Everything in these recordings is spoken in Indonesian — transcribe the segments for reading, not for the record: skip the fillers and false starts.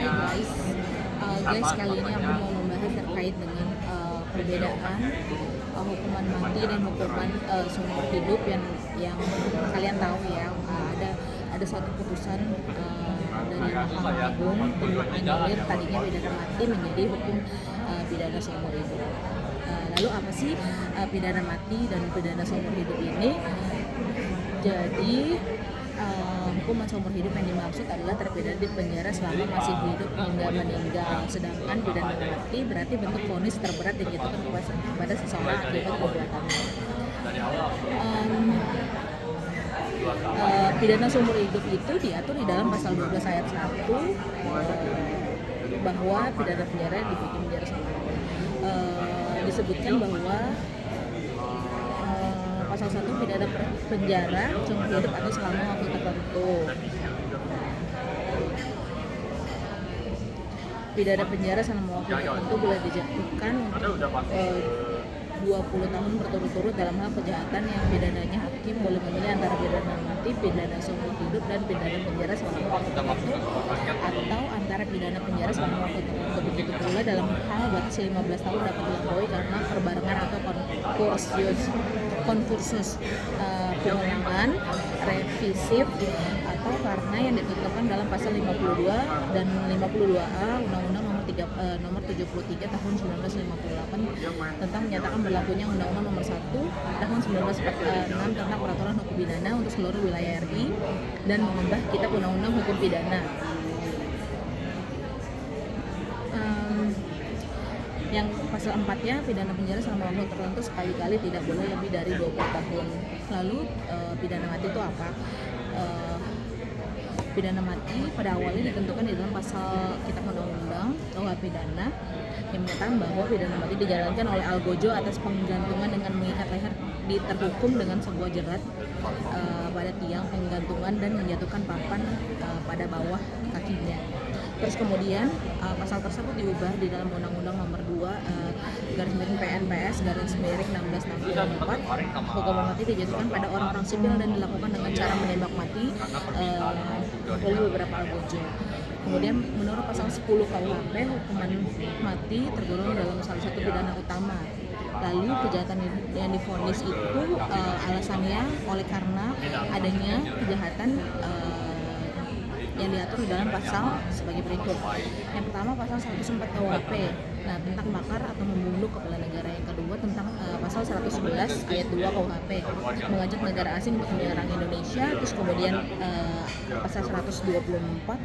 Guys, kali ini aku mau membahas terkait dengan perbedaan hukuman mati dan hukuman seumur hidup yang kalian tahu ya, ada suatu putusan dari Mahkamah Agung yang menganulir tadinya pidana mati menjadi hukum pidana seumur hidup. Lalu apa sih pidana mati dan pidana seumur hidup ini? Jadi hukuman seumur hidup yang dimaksud adalah terpidana di penjara selama masih hidup hingga meninggal. Sedangkan pidana mati berarti bentuk vonis terberat yang dijatuhkan kepada seseorang akibat perbuatannya. Pidana seumur hidup itu diatur di dalam pasal 12 ayat 1 bahwa pidana penjara dibikin penjara seumur hidup. Disebutkan bahwa pasal 1 pidana penjara seumur hidup atau selama waktu tertentu. Pidana penjara selama waktu tertentu boleh dijatuhkan untuk 20 tahun berturut-turut dalam hal kejahatan yang pidananya hakim boleh memilih antara pidana mati, pidana seumur hidup, dan pidana penjara selama waktu tertentu, atau antara pidana penjara selama waktu tertentu. Begitu pula dalam hal batas 15 tahun dapat dilampaui karena perbarengan atau konkursus pengulangan, revisif, atau karena yang ditetapkan dalam pasal 52 dan 52A Undang-Undang nomor 73 tahun 1958 tentang menyatakan berlakunya Undang-Undang nomor 1 tahun 1946 tentang peraturan hukum pidana untuk seluruh wilayah RI dan mengubah kitab Undang-Undang Hukum Pidana. Yang pasal 4-nya pidana penjara selama waktu tertentu sekali-kali tidak boleh lebih dari 20 tahun. Lalu pidana mati itu apa? Pidana mati pada awalnya ditentukan di dalam pasal kitab undang-undang KUH pidana yang menyatakan bahwa pidana mati dijalankan oleh algojo atas penggantungan dengan mengikat leher terhukum dengan sebuah jerat pada tiang penggantungan dan menjatuhkan papan pada bawah kakinya. Terus kemudian pasal tersebut diubah di dalam Undang-Undang nomor 2 garis miring PNPS garis miring 1664. Hukuman mati dijatuhkan pada orang-orang sipil dan dilakukan dengan cara menembak mati oleh beberapa algojo. Kemudian menurut pasal 10 KUHP, hukuman mati tergolong dalam salah satu pidana utama. Lalu kejahatan yang divonis itu alasannya oleh karena adanya kejahatan yang diatur di dalam pasal sebagai berikut. Yang pertama pasal 104 KUHP, nah tentang makar atau membunuh kepala negara. Yang kedua tentang pasal 111 ayat 2 KUHP, mengajak negara asing untuk menyerang Indonesia. Terus kemudian pasal 124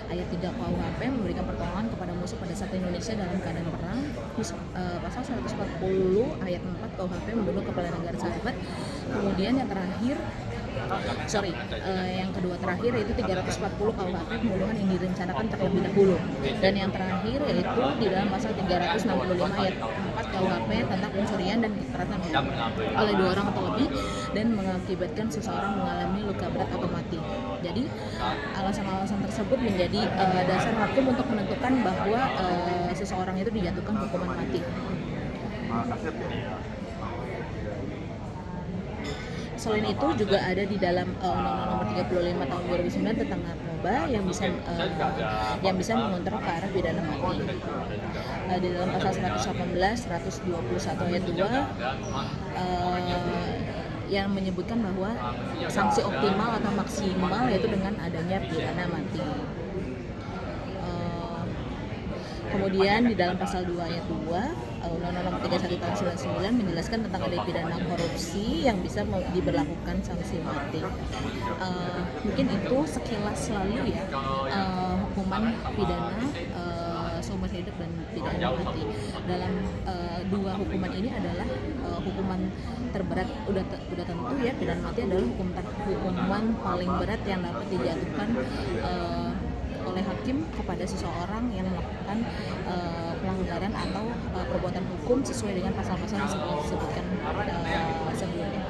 ayat 3 KUHP, memberikan pertolongan kepada musuh pada saat Indonesia dalam keadaan perang. Terus pasal 140 ayat 4 KUHP, membunuh kepala negara sahabat. Kemudian yang terakhir yang kedua terakhir yaitu 340 KUHP, pembunuhan yang direncanakan terlebih dahulu. Dan yang terakhir yaitu di dalam pasal 365 ayat 4 KUHP tentang pencurian dan kekerasan oleh 2 orang atau lebih dan mengakibatkan seseorang mengalami luka berat atau mati. Jadi alasan-alasan tersebut menjadi dasar hakim untuk menentukan bahwa seseorang itu dijatuhkan hukuman mati. Selain itu juga ada di dalam Undang-Undang Nomor 35 Tahun 2009 tentang narkoba yang bisa mengontrol ke arah pidana mati. Di dalam pasal 118, 121 ayat 2 yang menyebutkan bahwa sanksi optimal atau maksimal yaitu dengan adanya pidana mati. Kemudian di dalam pasal 2 ayat 2 Undang-Undang Nomor 31 Tahun 99 menjelaskan tentang ada pidana korupsi yang bisa diberlakukan sanksi mati. Mungkin itu sekilas selalu ya hukuman pidana seumur hidup dan pidana mati. Dalam dua hukuman ini adalah hukuman terberat udah tentu ya, pidana mati adalah hukuman paling berat yang dapat dijatuhkan oleh hakim kepada seseorang yang melakukan pelanggaran atau perbuatan hukum sesuai dengan pasal-pasal yang disebutkan sebelumnya.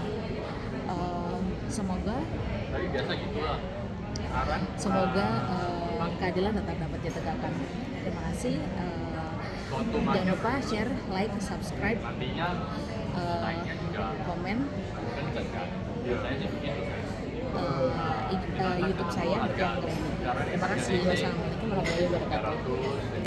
Semoga keadilan tetap dapat ditegakkan. Terima kasih. Jangan lupa share, like, subscribe, komen. YouTube saya Betty Anggreni. Terima kasih. Wassalamualaikum warahmatullahi wabarakatuh.